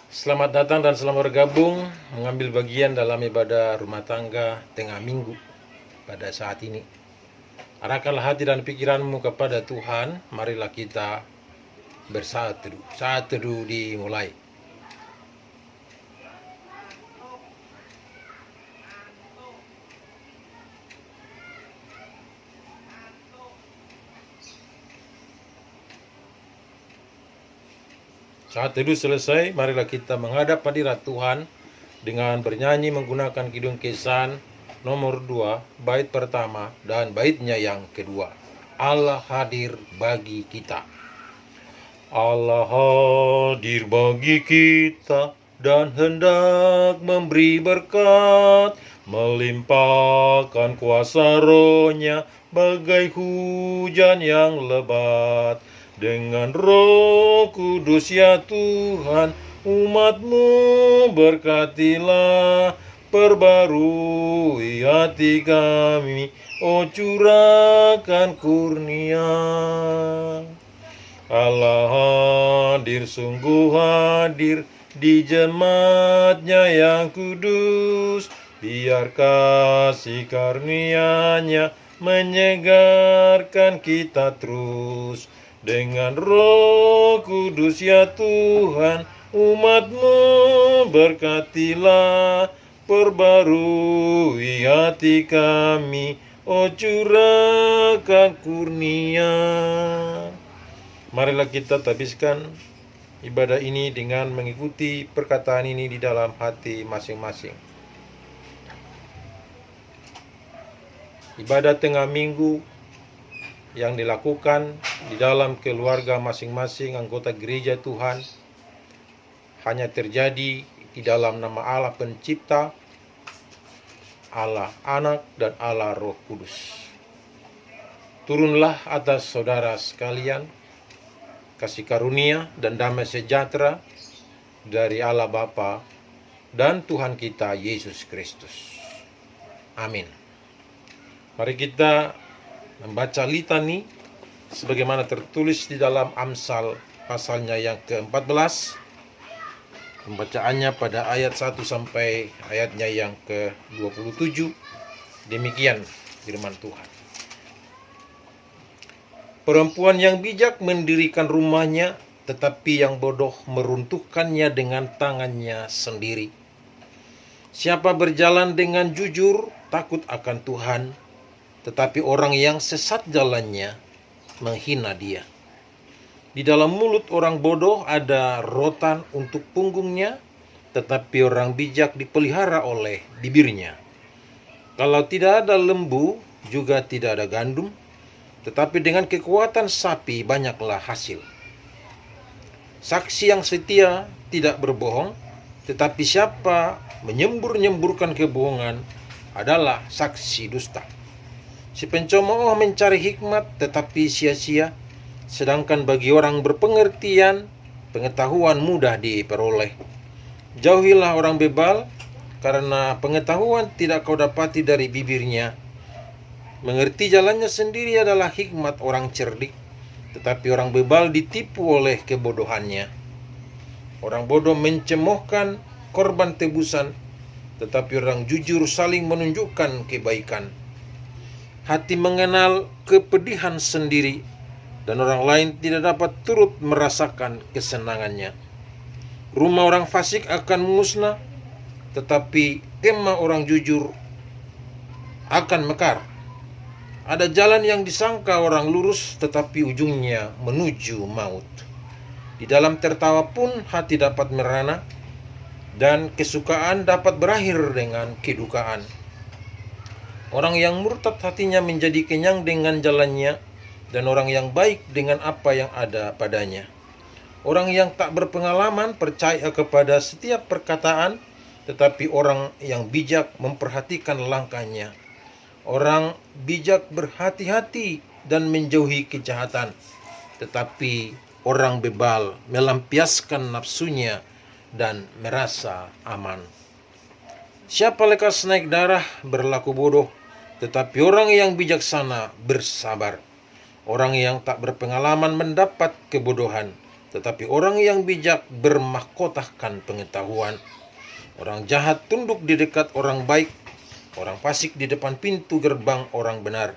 Selamat datang dan selamat bergabung mengambil bagian dalam ibadah rumah tangga tengah minggu pada saat ini. Arahkanlah hati dan pikiranmu kepada Tuhan. Marilah kita bersaat teduh. Saat teduh dimulai. Saat teduh selesai, marilah kita menghadap hadirat Tuhan dengan bernyanyi menggunakan Kidung Kesan nomor 2, bait pertama dan baitnya yang kedua. Allah hadir bagi kita. Allah hadir bagi kita dan hendak memberi berkat, melimpahkan kuasa Roh-Nya bagai hujan yang lebat. Dengan Roh Kudus ya Tuhan, umat-Mu berkatilah, perbarui hati kami, oh curahkan kurnia. Allah hadir, sungguh hadir di jemaat-Nya yang kudus, biar kasih karunia-Nya menyegarkan kita terus. Dengan Roh Kudus ya Tuhan, umat-Mu berkatilah, perbarui hati kami, oh curahkan kurnia. Marilah kita habiskan ibadah ini dengan mengikuti perkataan ini di dalam hati masing-masing. Ibadah tengah minggu yang dilakukan di dalam keluarga masing-masing anggota gereja Tuhan hanya terjadi di dalam nama Allah Pencipta, Allah Anak, dan Allah Roh Kudus. Turunlah atas saudara sekalian kasih karunia dan damai sejahtera dari Allah Bapa dan Tuhan kita Yesus Kristus. Amin. Mari kita membaca litani sebagaimana tertulis di dalam Amsal pasalnya yang ke-14. Pembacaannya pada ayat 1 sampai ayatnya yang ke-27. Demikian firman Tuhan. Perempuan yang bijak mendirikan rumahnya, tetapi yang bodoh meruntuhkannya dengan tangannya sendiri. Siapa berjalan dengan jujur takut akan Tuhan, tetapi orang yang sesat jalannya menghina Dia. Di dalam mulut orang bodoh ada rotan untuk punggungnya, tetapi orang bijak dipelihara oleh bibirnya. Kalau tidak ada lembu, juga tidak ada gandum, tetapi dengan kekuatan sapi banyaklah hasil. Saksi yang setia tidak berbohong, tetapi siapa menyembur-nyemburkan kebohongan adalah saksi dusta. Si pencemooh mencari hikmat tetapi sia-sia, sedangkan bagi orang berpengertian, pengetahuan mudah diperoleh. Jauhilah orang bebal, karena pengetahuan tidak kau dapati dari bibirnya. Mengerti jalannya sendiri adalah hikmat orang cerdik, tetapi orang bebal ditipu oleh kebodohannya. Orang bodoh mencemoohkan korban tebusan, tetapi orang jujur saling menunjukkan kebaikan. Hati mengenal kepedihan sendiri, dan orang lain tidak dapat turut merasakan kesenangannya. Rumah orang fasik akan musnah, tetapi kemah orang jujur akan mekar. Ada jalan yang disangka orang lurus, tetapi ujungnya menuju maut. Di dalam tertawa pun hati dapat merana, dan kesukaan dapat berakhir dengan kedukaan. Orang yang murtad hatinya menjadi kenyang dengan jalannya, dan orang yang baik dengan apa yang ada padanya. Orang yang tak berpengalaman percaya kepada setiap perkataan, tetapi orang yang bijak memperhatikan langkahnya. Orang bijak berhati-hati dan menjauhi kejahatan, tetapi orang bebal melampiaskan nafsunya dan merasa aman. Siapa lekas naik darah berlaku bodoh, tetapi orang yang bijaksana bersabar. Orang yang tak berpengalaman mendapat kebodohan, Tetapi orang yang bijak bermahkotakan pengetahuan. Orang jahat tunduk di dekat orang baik, orang fasik di depan pintu gerbang orang benar.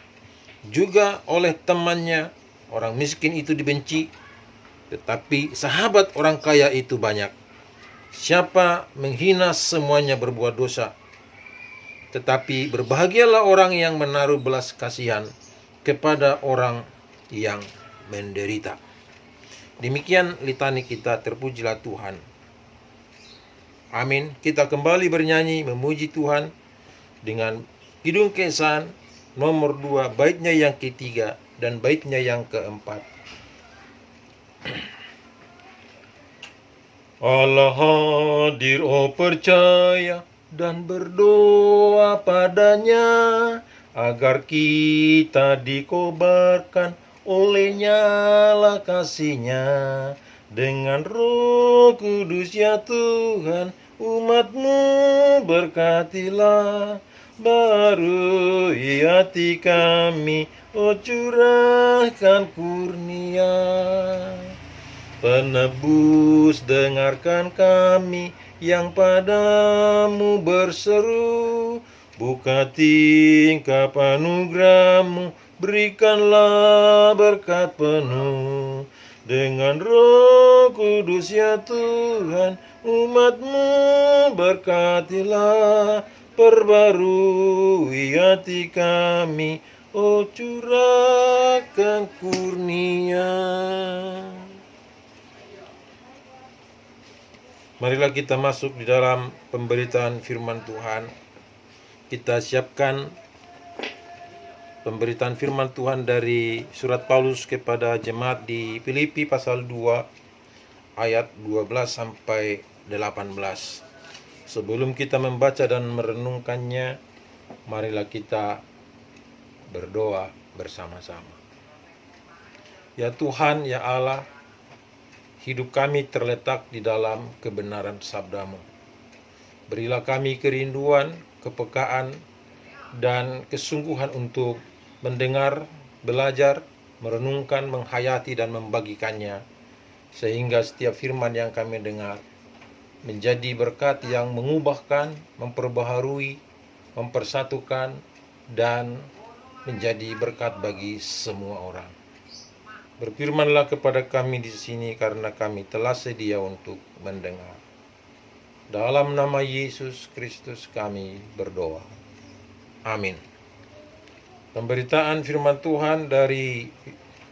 Juga oleh temannya, orang miskin itu dibenci, tetapi sahabat orang kaya itu banyak. Siapa menghina semuanya berbuat dosa. Tetapi berbahagialah orang yang menaruh belas kasihan kepada orang yang menderita. Demikian litani kita, terpujilah Tuhan. Amin. Kita kembali bernyanyi memuji Tuhan dengan Kidung Kesan nomor 2, baitnya yang ketiga dan baitnya yang keempat. Allah hadir, oh percaya dan berdoa padanya, agar kita dikobarkan oleh nyala kasih-Nya. Dengan Roh Kudus ya Tuhan, umat-Mu berkatilah. Barui hati kami, oh curahkan kurnia. Penebus, dengarkan kami yang padamu berseru. Buka tingkap anugerah-Mu, berikanlah berkat penuh. Dengan Roh Kudus ya Tuhan, umat-Mu berkatilah. Perbarui hati kami, oh curahkan kurnia. Marilah kita masuk di dalam pemberitaan firman Tuhan. Kita siapkan pemberitaan firman Tuhan dari surat Paulus kepada jemaat di Filipi pasal 2 ayat 12 sampai 18. Sebelum kita membaca dan merenungkannya, marilah kita berdoa bersama-sama. Ya Tuhan, ya Allah, hidup kami terletak di dalam kebenaran sabda-Mu. Berilah kami kerinduan, kepekaan, dan kesungguhan untuk mendengar, belajar, merenungkan, menghayati, dan membagikannya, sehingga setiap firman yang kami dengar menjadi berkat yang mengubahkan, memperbaharui, mempersatukan, dan menjadi berkat bagi semua orang. Berfirmanlah kepada kami di sini, karena kami telah sedia untuk mendengar. Dalam nama Yesus Kristus kami berdoa. Amin. Pemberitaan firman Tuhan dari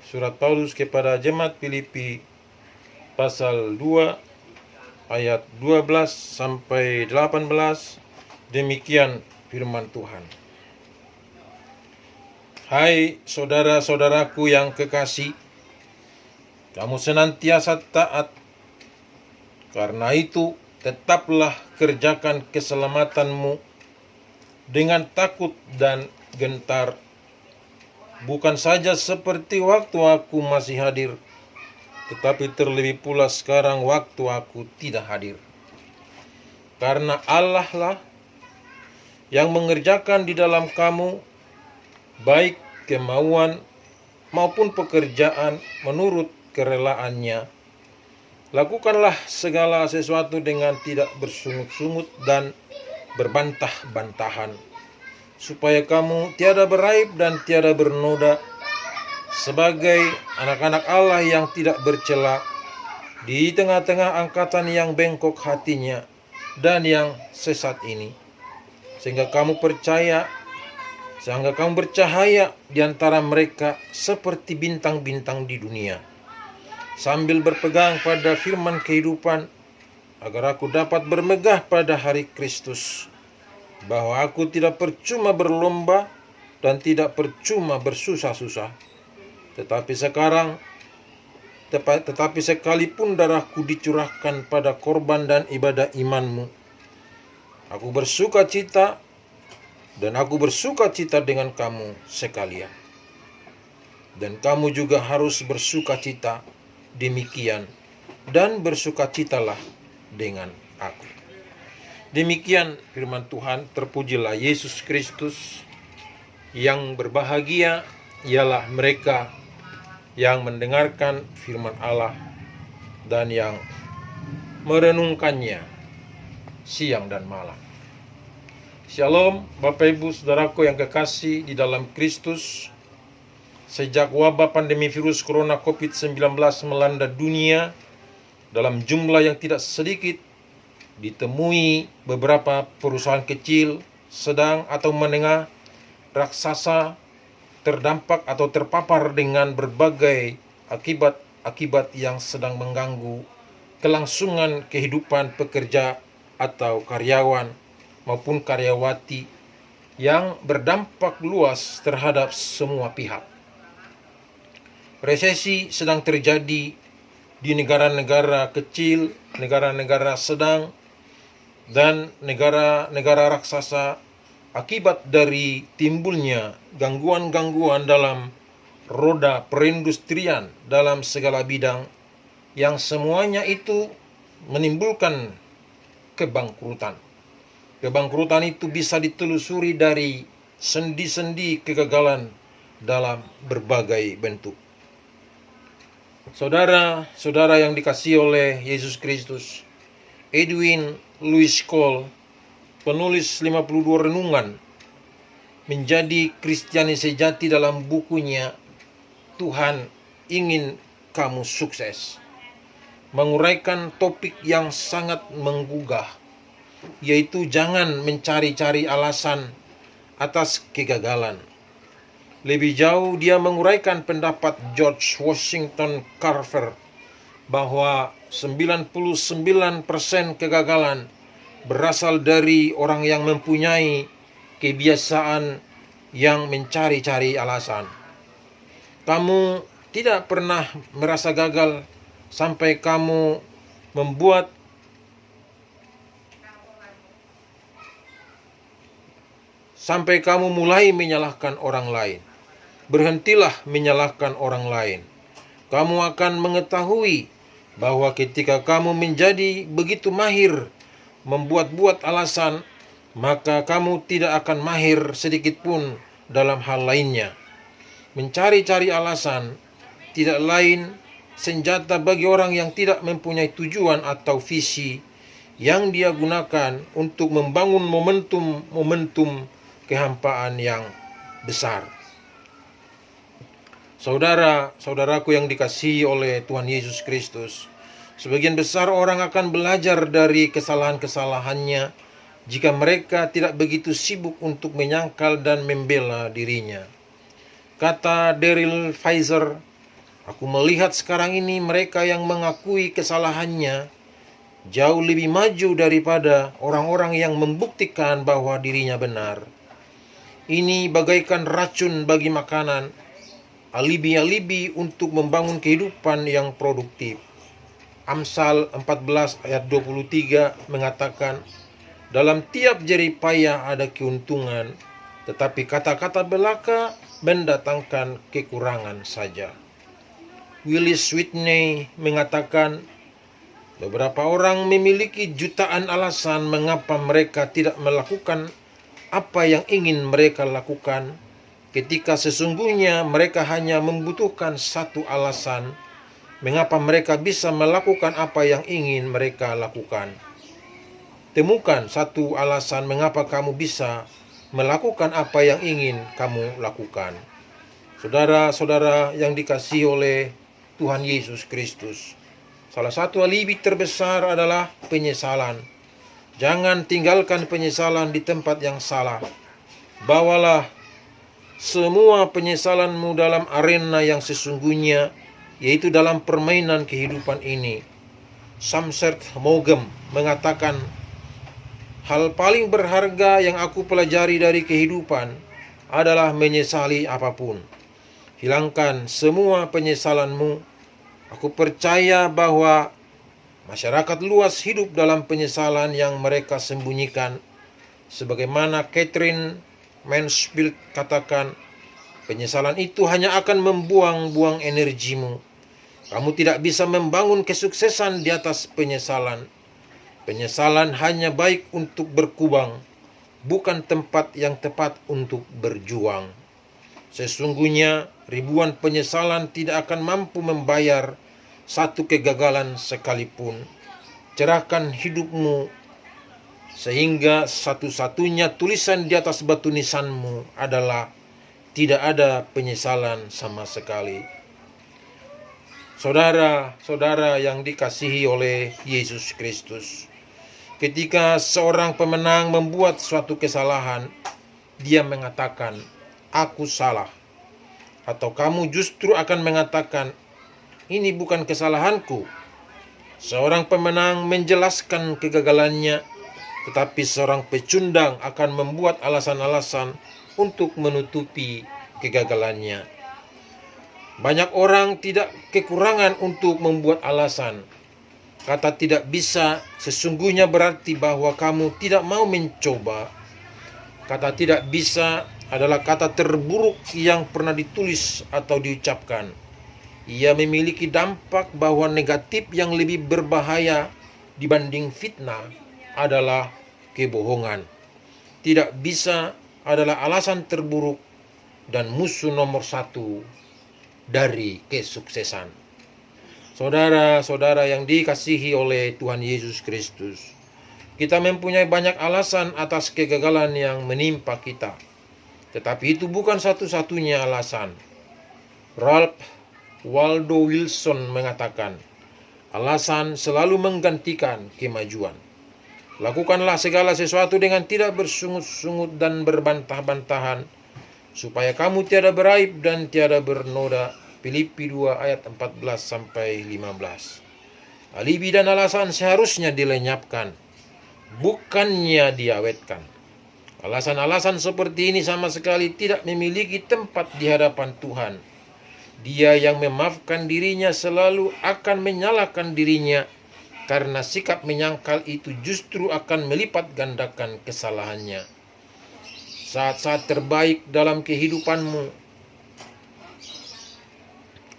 surat Paulus kepada jemaat Filipi pasal 2 ayat 12 sampai 18. Demikian firman Tuhan. Hai saudara-saudaraku yang kekasih, kamu senantiasa taat. Karena itu, tetaplah kerjakan keselamatanmu dengan takut dan gentar, bukan saja seperti waktu aku masih hadir, tetapi terlebih pula sekarang waktu aku tidak hadir. Karena Allah lah yang mengerjakan di dalam kamu baik kemauan maupun pekerjaan menurut kerelaannya. Lakukanlah segala sesuatu dengan tidak bersungut-sungut dan berbantah-bantahan, supaya kamu tiada beraib dan tiada bernoda, sebagai anak-anak Allah yang tidak bercela di tengah-tengah angkatan yang bengkok hatinya dan yang sesat ini, sehingga kamu bercahaya di antara mereka seperti bintang-bintang di dunia, sambil berpegang pada firman kehidupan, agar aku dapat bermegah pada hari Kristus, bahwa aku tidak percuma berlomba dan tidak percuma bersusah-susah. Tetapi sekalipun darahku dicurahkan pada korban dan ibadah imanmu, aku bersuka cita, dan aku bersuka cita dengan kamu sekalian. Dan kamu juga harus bersuka cita demikian, dan bersukacitalah dengan aku. Demikian firman Tuhan. Terpujilah Yesus Kristus. Yang berbahagia ialah mereka yang mendengarkan firman Allah dan yang merenungkannya siang dan malam. Shalom Bapak Ibu Saudaraku yang kekasih di dalam Kristus. Sejak wabah pandemi virus corona COVID-19 melanda dunia dalam jumlah yang tidak sedikit, ditemui beberapa perusahaan kecil, sedang atau menengah, raksasa terdampak atau terpapar dengan berbagai akibat yang sedang mengganggu kelangsungan kehidupan pekerja atau karyawan maupun karyawati, yang berdampak luas terhadap semua pihak. Resesi sedang terjadi di negara-negara kecil, negara-negara sedang, dan negara-negara raksasa akibat dari timbulnya gangguan-gangguan dalam roda perindustrian dalam segala bidang, yang semuanya itu menimbulkan kebangkrutan. Kebangkrutan itu bisa ditelusuri dari sendi-sendi kegagalan dalam berbagai bentuk. Saudara-saudara yang dikasihi oleh Yesus Kristus, Edwin Louis Cole, penulis 52 renungan menjadi Kristiani sejati, dalam bukunya Tuhan Ingin Kamu Sukses, menguraikan topik yang sangat menggugah, yaitu jangan mencari-cari alasan atas kegagalan. Lebih jauh, dia menguraikan pendapat George Washington Carver bahwa 99% kegagalan berasal dari orang yang mempunyai kebiasaan yang mencari-cari alasan. Kamu tidak pernah merasa gagal sampai kamu mulai menyalahkan orang lain. Berhentilah menyalahkan orang lain. Kamu akan mengetahui bahwa ketika kamu menjadi begitu mahir membuat-buat alasan, maka kamu tidak akan mahir sedikit pun dalam hal lainnya. Mencari-cari alasan tidak lain senjata bagi orang yang tidak mempunyai tujuan atau visi yang dia gunakan untuk membangun momentum kehampaan yang besar. Saudara-saudaraku yang dikasihi oleh Tuhan Yesus Kristus, sebagian besar orang akan belajar dari kesalahan-kesalahannya jika mereka tidak begitu sibuk untuk menyangkal dan membela dirinya. Kata Daryl Pfizer, "Aku melihat sekarang ini mereka yang mengakui kesalahannya jauh lebih maju daripada orang-orang yang membuktikan bahwa dirinya benar. Ini bagaikan racun bagi makanan, alibi-alibi untuk membangun kehidupan yang produktif." Amsal 14 ayat 23 mengatakan, "Dalam tiap jerih payah ada keuntungan, tetapi kata-kata belaka mendatangkan kekurangan saja." Willis Whitney mengatakan, "Beberapa orang memiliki jutaan alasan mengapa mereka tidak melakukan apa yang ingin mereka lakukan, ketika sesungguhnya mereka hanya membutuhkan satu alasan mengapa mereka bisa melakukan apa yang ingin mereka lakukan." Temukan satu alasan mengapa kamu bisa melakukan apa yang ingin kamu lakukan. Saudara-saudara yang dikasihi oleh Tuhan Yesus Kristus, salah satu alibi terbesar adalah penyesalan. Jangan tinggalkan penyesalan di tempat yang salah. Bawalah semua penyesalanmu dalam arena yang sesungguhnya, yaitu dalam permainan kehidupan ini. Samsert Mogem mengatakan, "Hal paling berharga yang aku pelajari dari kehidupan adalah menyesali apapun. Hilangkan semua penyesalanmu." Aku percaya bahwa masyarakat luas hidup dalam penyesalan yang mereka sembunyikan. Sebagaimana Catherine Mansfield katakan, penyesalan itu hanya akan membuang-buang energimu. Kamu tidak bisa membangun kesuksesan di atas penyesalan. Penyesalan hanya baik untuk berkubang, bukan tempat yang tepat untuk berjuang. Sesungguhnya ribuan penyesalan tidak akan mampu membayar satu kegagalan sekalipun. Cerahkan hidupmu sehingga satu-satunya tulisan di atas batu nisanmu adalah tidak ada penyesalan sama sekali. Saudara-saudara yang dikasihi oleh Yesus Kristus, ketika seorang pemenang membuat suatu kesalahan, dia mengatakan, "Aku salah." Atau kamu justru akan mengatakan, "Ini bukan kesalahanku." Seorang pemenang menjelaskan kegagalannya, tetapi seorang pecundang akan membuat alasan-alasan untuk menutupi kegagalannya. Banyak orang tidak kekurangan untuk membuat alasan. Kata "tidak bisa" sesungguhnya berarti bahwa kamu tidak mau mencoba. Kata "tidak bisa" adalah kata terburuk yang pernah ditulis atau diucapkan. Ia memiliki dampak bahwa negatif yang lebih berbahaya dibanding fitnah adalah kebohongan. Tidak bisa adalah alasan terburuk dan musuh nomor satu dari kesuksesan. Saudara-saudara yang dikasihi oleh Tuhan Yesus Kristus, kita mempunyai banyak alasan atas kegagalan yang menimpa kita. Tetapi itu bukan satu-satunya alasan. Ralph Waldo Wilson mengatakan, alasan selalu menggantikan kemajuan. Lakukanlah segala sesuatu dengan tidak bersungut-sungut dan berbantah-bantahan, supaya kamu tiada beraib dan tiada bernoda. Filipi 2 ayat 14-15. Alibi dan alasan seharusnya dilenyapkan, bukannya diawetkan. Alasan-alasan seperti ini sama sekali tidak memiliki tempat di hadapan Tuhan. Dia yang memaafkan dirinya selalu akan menyalahkan dirinya, karena sikap menyangkal itu justru akan melipat gandakan kesalahannya. Saat-saat terbaik dalam kehidupanmu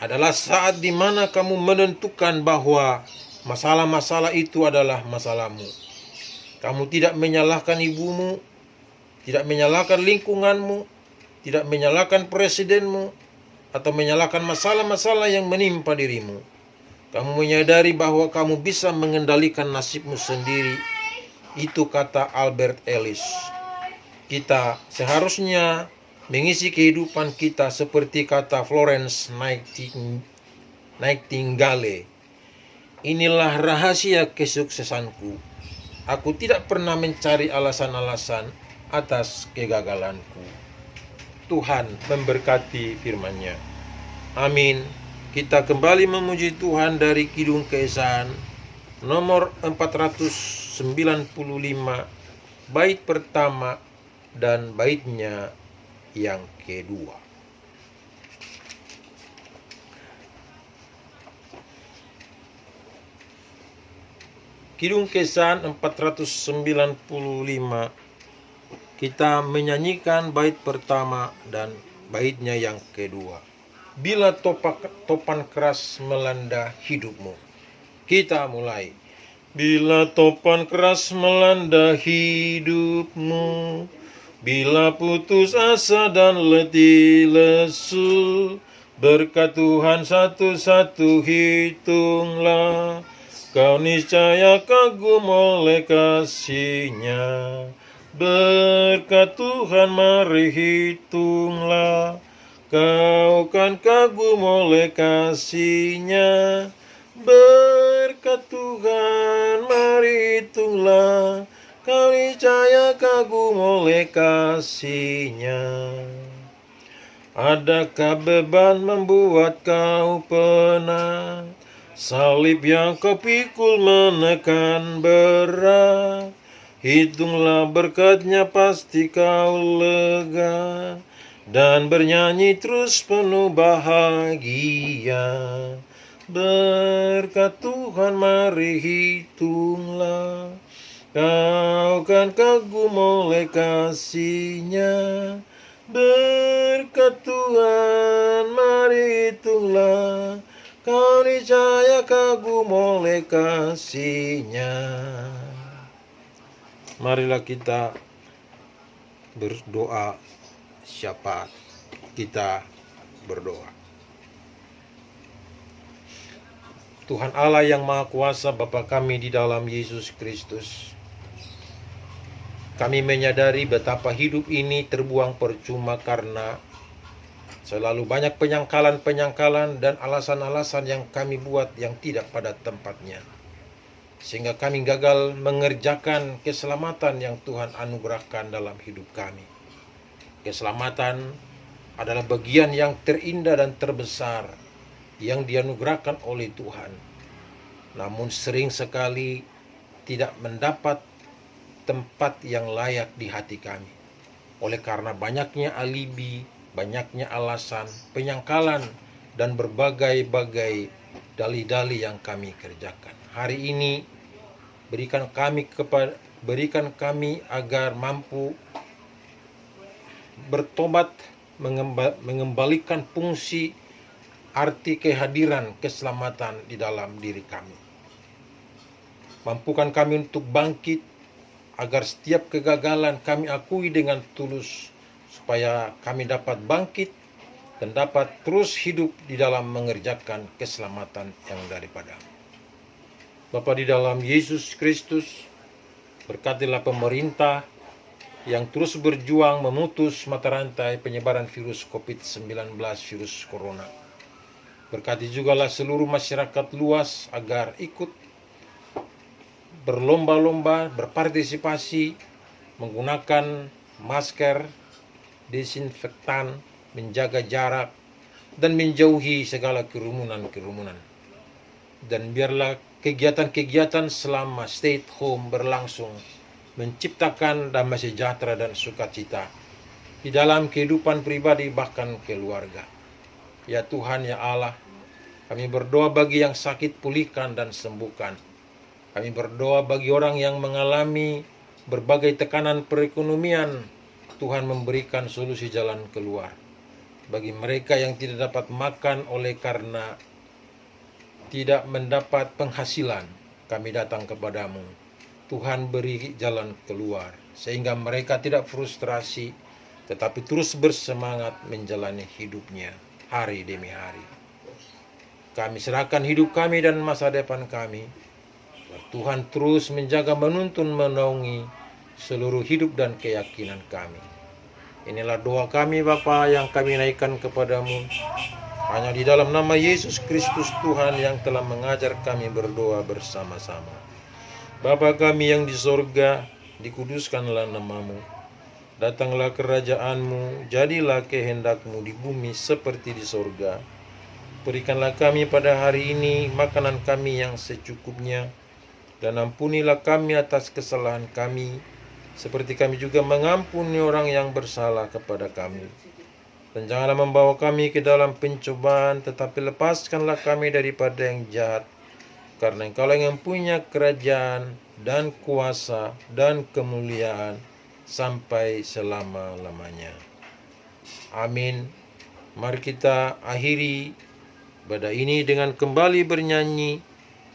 adalah saat di mana kamu menentukan bahwa masalah-masalah itu adalah masalahmu. Kamu tidak menyalahkan ibumu, tidak menyalahkan lingkunganmu, tidak menyalahkan presidenmu, atau menyalahkan masalah-masalah yang menimpa dirimu. Kamu menyadari bahwa kamu bisa mengendalikan nasibmu sendiri. Itu kata Albert Ellis. Kita seharusnya mengisi kehidupan kita seperti kata Florence Nightingale. Inilah rahasia kesuksesanku. Aku tidak pernah mencari alasan-alasan atas kegagalanku. Tuhan memberkati firman-Nya. Amin. Kita kembali memuji Tuhan dari Kidung Keesahan nomor 495, bait pertama dan baitnya yang kedua. Kidung Keesahan 495, kita menyanyikan bait pertama dan baitnya yang kedua. Bila topan keras melanda hidupmu. Kita mulai. Bila topan keras melanda hidupmu, bila putus asa dan letih lesu, berkat Tuhan satu-satu hitunglah, kau niscaya kagum oleh kasih-Nya. Berkat Tuhan mari hitunglah, kau kan kagum oleh kasih-Nya. Berkat Tuhan mari hitunglah, kau niscaya kagum oleh kasih-Nya. Adakah beban membuat kau penat? Salib yang kau pikul menekan berat. Hitunglah berkat-Nya pasti kau lega, dan bernyanyi terus penuh bahagia. Berkat Tuhan mari hitunglah, kau kan kagum oleh kasih-Nya. Berkat Tuhan mari hitunglah, kau niscaya kagum oleh kasih-Nya. Marilah kita berdoa. Siapa kita berdoa? Tuhan Allah yang Maha Kuasa, Bapa kami di dalam Yesus Kristus, kami menyadari betapa hidup ini terbuang percuma karena selalu banyak penyangkalan-penyangkalan dan alasan-alasan yang kami buat yang tidak pada tempatnya. Sehingga kami gagal mengerjakan keselamatan yang Tuhan anugerahkan dalam hidup kami. Keselamatan adalah bagian yang terindah dan terbesar yang dianugerahkan oleh Tuhan. Namun sering sekali tidak mendapat tempat yang layak di hati kami. Oleh karena banyaknya alibi, banyaknya alasan, penyangkalan, dan berbagai-bagai dalih-dalih yang kami kerjakan. Hari ini berikan kami agar mampu bertobat, mengembalikan fungsi arti kehadiran keselamatan di dalam diri kami. Mampukan kami untuk bangkit agar setiap kegagalan kami akui dengan tulus, supaya kami dapat bangkit dan dapat terus hidup di dalam mengerjakan keselamatan yang daripada-Mu. Bapa di dalam Yesus Kristus, berkatilah pemerintah yang terus berjuang memutus mata rantai penyebaran virus COVID-19, virus corona. Berkati jugalah seluruh masyarakat luas agar ikut berlomba-lomba, berpartisipasi, menggunakan masker, desinfektan, menjaga jarak, dan menjauhi segala kerumunan-kerumunan. Dan biarlah kegiatan-kegiatan selama stay at home berlangsung, menciptakan damai sejahtera dan sukacita di dalam kehidupan pribadi bahkan keluarga. Ya Tuhan, ya Allah, kami berdoa bagi yang sakit, pulihkan dan sembuhkan. Kami berdoa bagi orang yang mengalami berbagai tekanan perekonomian, Tuhan memberikan solusi jalan keluar. Bagi mereka yang tidak dapat makan oleh karena tidak mendapat penghasilan, kami datang kepadamu. Tuhan beri jalan keluar, sehingga mereka tidak frustrasi, tetapi terus bersemangat menjalani hidupnya hari demi hari. Kami serahkan hidup kami dan masa depan kami. Tuhan terus menjaga, menuntun, menaungi seluruh hidup dan keyakinan kami. Inilah doa kami Bapa yang kami naikkan kepadamu. Hanya di dalam nama Yesus Kristus Tuhan yang telah mengajar kami berdoa bersama-sama. Bapa kami yang di sorga, dikuduskanlah namamu. Datanglah kerajaan-Mu, jadilah kehendak-Mu di bumi seperti di sorga. Berikanlah kami pada hari ini makanan kami yang secukupnya, dan ampunilah kami atas kesalahan kami, seperti kami juga mengampuni orang yang bersalah kepada kami. Dan janganlah membawa kami ke dalam pencobaan, tetapi lepaskanlah kami daripada yang jahat, karena Engkaulah yang punya kerajaan dan kuasa dan kemuliaan sampai selama-lamanya. Amin. Mari kita akhiri ibadah ini dengan kembali bernyanyi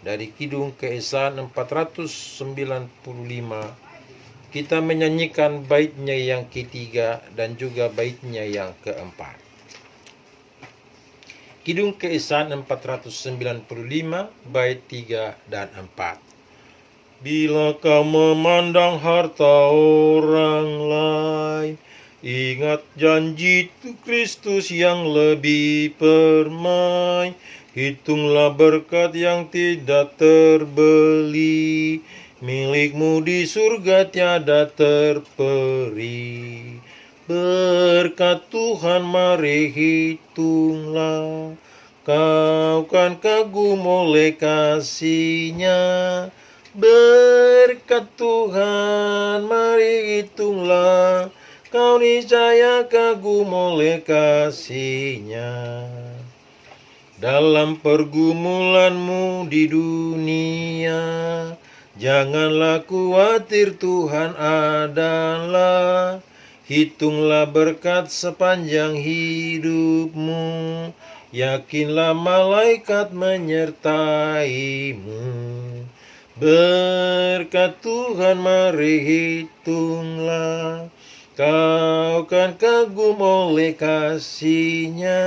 dari Kidung Keesahan 495. Kita menyanyikan baitnya yang ketiga dan juga baitnya yang keempat. Kidung Keesahan 495, bait 3 dan 4. Bila kau memandang harta orang lain, ingat janji Kristus yang lebih permai. Hitunglah berkat yang tidak terbeli, milikmu di surga tiada terperi. Berkat Tuhan mari hitunglah, kau kan kagum oleh kasih-Nya. Berkat Tuhan mari hitunglah, kau niscaya kagum oleh kasih-Nya. Dalam pergumulanmu di dunia, janganlah khawatir, Tuhan adalah. Hitunglah berkat sepanjang hidupmu, yakinlah malaikat menyertaimu. Berkat Tuhan mari hitunglah, kau kan kagum oleh kasih-Nya.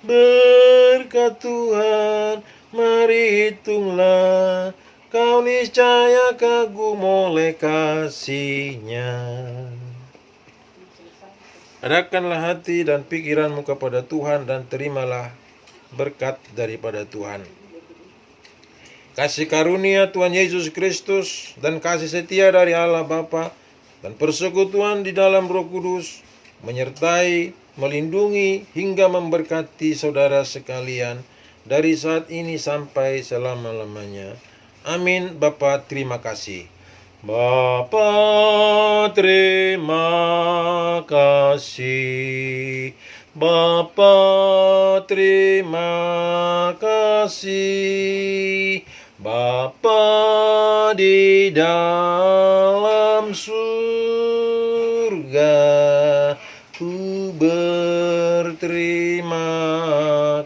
Berkat Tuhan Mari hitunglah, kau niscaya kagum oleh kasih-Nya. Arahkanlah hati dan pikiranmu kepada Tuhan dan terimalah berkat daripada Tuhan. Kasih karunia Tuhan Yesus Kristus dan kasih setia dari Allah Bapa dan persekutuan di dalam Roh Kudus menyertai, melindungi hingga memberkati saudara sekalian dari saat ini sampai selama-lamanya. Amin. Bapa, terima kasih. Bapa, terima kasih. Bapa, terima kasih. Bapa di dalam surga, ku berterima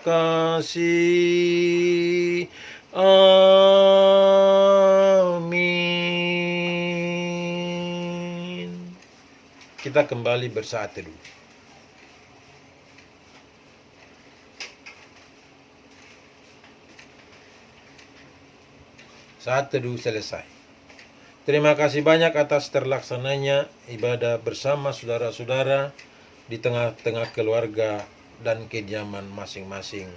kasih. Amin. Kita kembali bersaat teduh. Saat teduh selesai. Terima kasih banyak atas terlaksananya ibadah bersama saudara-saudara di tengah-tengah keluarga dan kediaman masing-masing.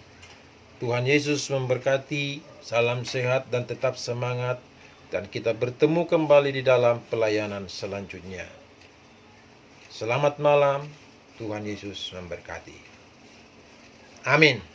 Tuhan Yesus memberkati, salam sehat dan tetap semangat, dan kita bertemu kembali di dalam pelayanan selanjutnya. Selamat malam, Tuhan Yesus memberkati. Amin.